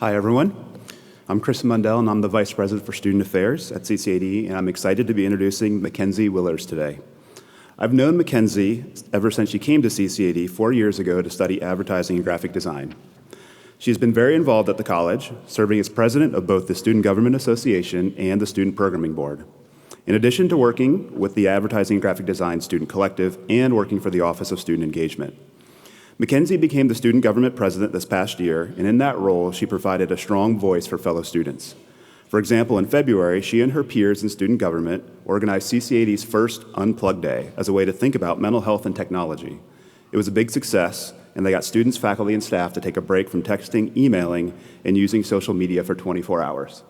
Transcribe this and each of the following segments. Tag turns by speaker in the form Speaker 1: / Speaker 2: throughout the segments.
Speaker 1: Hi, everyone. I'm Chris Mundell, and I'm the Vice President for Student Affairs at CCAD, and I'm excited to be introducing Mickenzie Willars today. I've known Mickenzie ever since she came to CCAD 4 years ago to study advertising and graphic design. She's been very involved at the college, serving as president of both the Student Government Association and the Student Programming Board. In addition to working with the Advertising and Graphic Design Student Collective and working for the Office of Student Engagement. Mickenzie became the student government president this past year, and in that role, she provided a strong voice for fellow students. For example, in February, she and her peers in student government organized CCAD's first Unplugged Day as a way to think about mental health and technology. It was a big success, and they got students, faculty, and staff to take a break from texting, emailing, and using social media for 24 hours.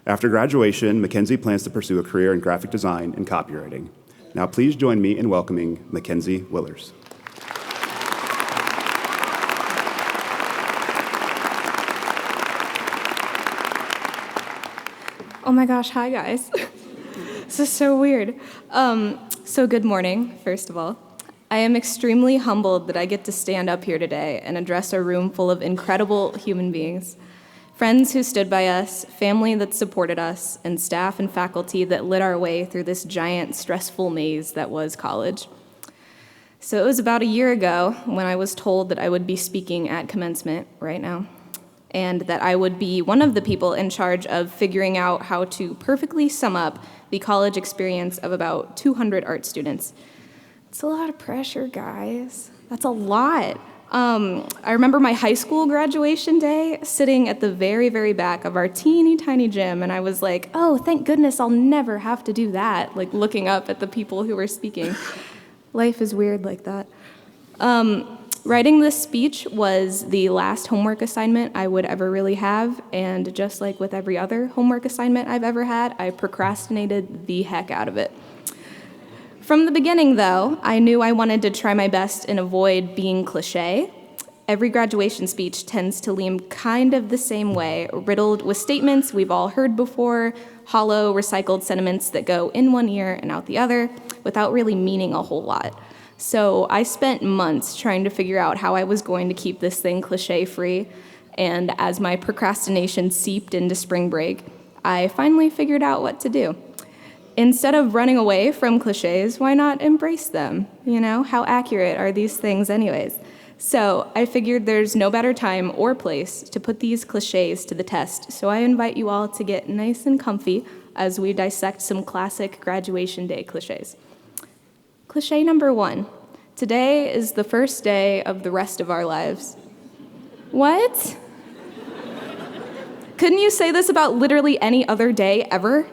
Speaker 1: After graduation, Mickenzie plans to pursue a career in graphic design and copywriting. Now please join me in welcoming Mickenzie Willars.
Speaker 2: Oh my gosh, hi guys. This is so weird. So good morning, first of all. I am extremely humbled that I get to stand up here today and address a room full of incredible human beings. Friends who stood by us, family that supported us, and staff and faculty that lit our way through this giant, stressful maze that was college. So it was about a year ago when I was told that I would be speaking at Commencement right now, and that I would be one of the people in charge of figuring out how to perfectly sum up the college experience of about 200 art students. It's a lot of pressure, guys. That's a lot. I remember my high school graduation day sitting at the very, very back of our teeny tiny gym, and I was like, oh, thank goodness I'll never have to do that, like looking up at the people who were speaking. Life is weird like that. Writing this speech was the last homework assignment I would ever really have, and just like with every other homework assignment I've ever had, I procrastinated the heck out of it. From the beginning, though, I knew I wanted to try my best and avoid being cliché. Every graduation speech tends to lean kind of the same way, riddled with statements we've all heard before, hollow, recycled sentiments that go in one ear and out the other, without really meaning a whole lot. So I spent months trying to figure out how I was going to keep this thing cliché-free, and as my procrastination seeped into spring break, I finally figured out what to do. Instead of running away from clichés, why not embrace them? You know, how accurate are these things anyways? So I figured there's no better time or place to put these clichés to the test, so I invite you all to get nice and comfy as we dissect some classic graduation day clichés. Cliché number 1, today is the first day of the rest of our lives. What? Couldn't you say this about literally any other day ever?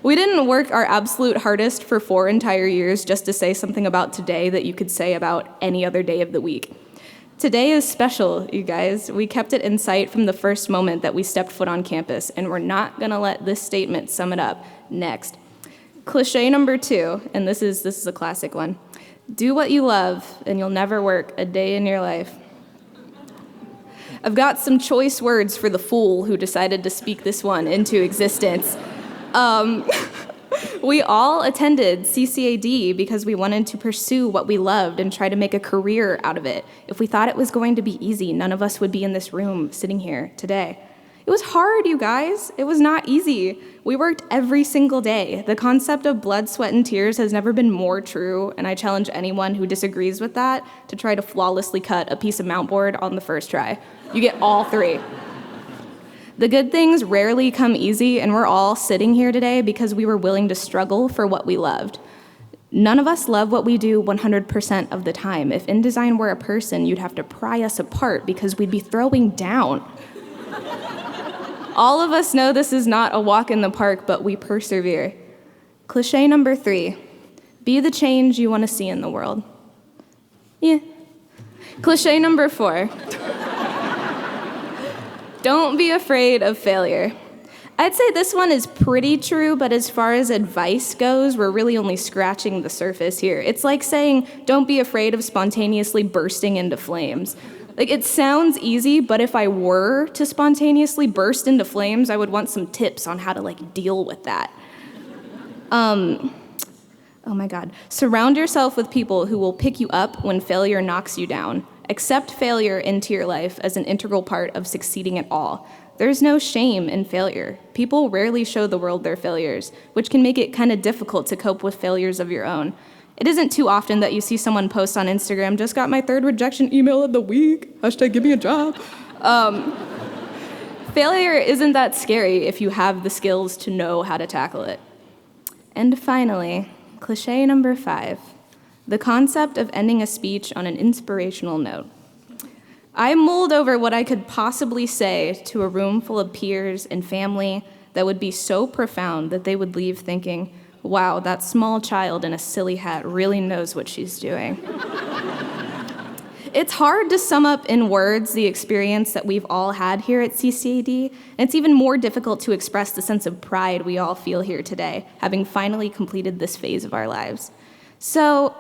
Speaker 2: We didn't work our absolute hardest for 4 entire years just to say something about today that you could say about any other day of the week. Today is special, you guys. We kept it in sight from the first moment that we stepped foot on campus, and we're not gonna let this statement sum it up. Next. Cliché number 2, and this is a classic one. Do what you love, and you'll never work a day in your life. I've got some choice words for the fool who decided to speak this one into existence. We all attended CCAD because we wanted to pursue what we loved and try to make a career out of it. If we thought it was going to be easy, none of us would be in this room sitting here today. It was hard, you guys. It was not easy. We worked every single day. The concept of blood, sweat, and tears has never been more true, and I challenge anyone who disagrees with that to try to flawlessly cut a piece of mount board on the first try. You get all 3. The good things rarely come easy, and we're all sitting here today because we were willing to struggle for what we loved. None of us love what we do 100% of the time. If InDesign were a person, you'd have to pry us apart because we'd be throwing down. All of us know this is not a walk in the park, but we persevere. Cliché number 3, be the change you want to see in the world. Yeah. Cliché number 4. Don't be afraid of failure. I'd say this one is pretty true, but as far as advice goes, we're really only scratching the surface here. It's like saying, don't be afraid of spontaneously bursting into flames. Like, it sounds easy, but if I were to spontaneously burst into flames, I would want some tips on how to, deal with that. Oh my God. Surround yourself with people who will pick you up when failure knocks you down. Accept failure into your life as an integral part of succeeding at all. There's no shame in failure. People rarely show the world their failures, which can make it kind of difficult to cope with failures of your own. It isn't too often that you see someone post on Instagram, "Just got my 3rd rejection email of the week, #give me a job." Failure isn't that scary if you have the skills to know how to tackle it. And finally, cliché number 5, the concept of ending a speech on an inspirational note. I mulled over what I could possibly say to a room full of peers and family that would be so profound that they would leave thinking, wow, that small child in a silly hat really knows what she's doing. It's hard to sum up in words the experience that we've all had here at CCAD, and it's even more difficult to express the sense of pride we all feel here today, having finally completed this phase of our lives. So,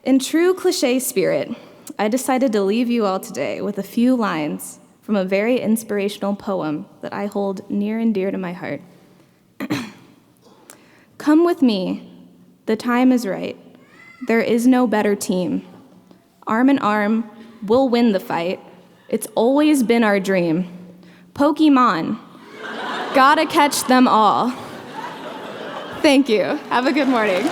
Speaker 2: in true cliché spirit, I decided to leave you all today with a few lines from a very inspirational poem that I hold near and dear to my heart. Come with me, the time is right. There is no better team. Arm in arm, we'll win the fight. It's always been our dream. Pokemon, gotta catch them all. Thank you. Have a good morning.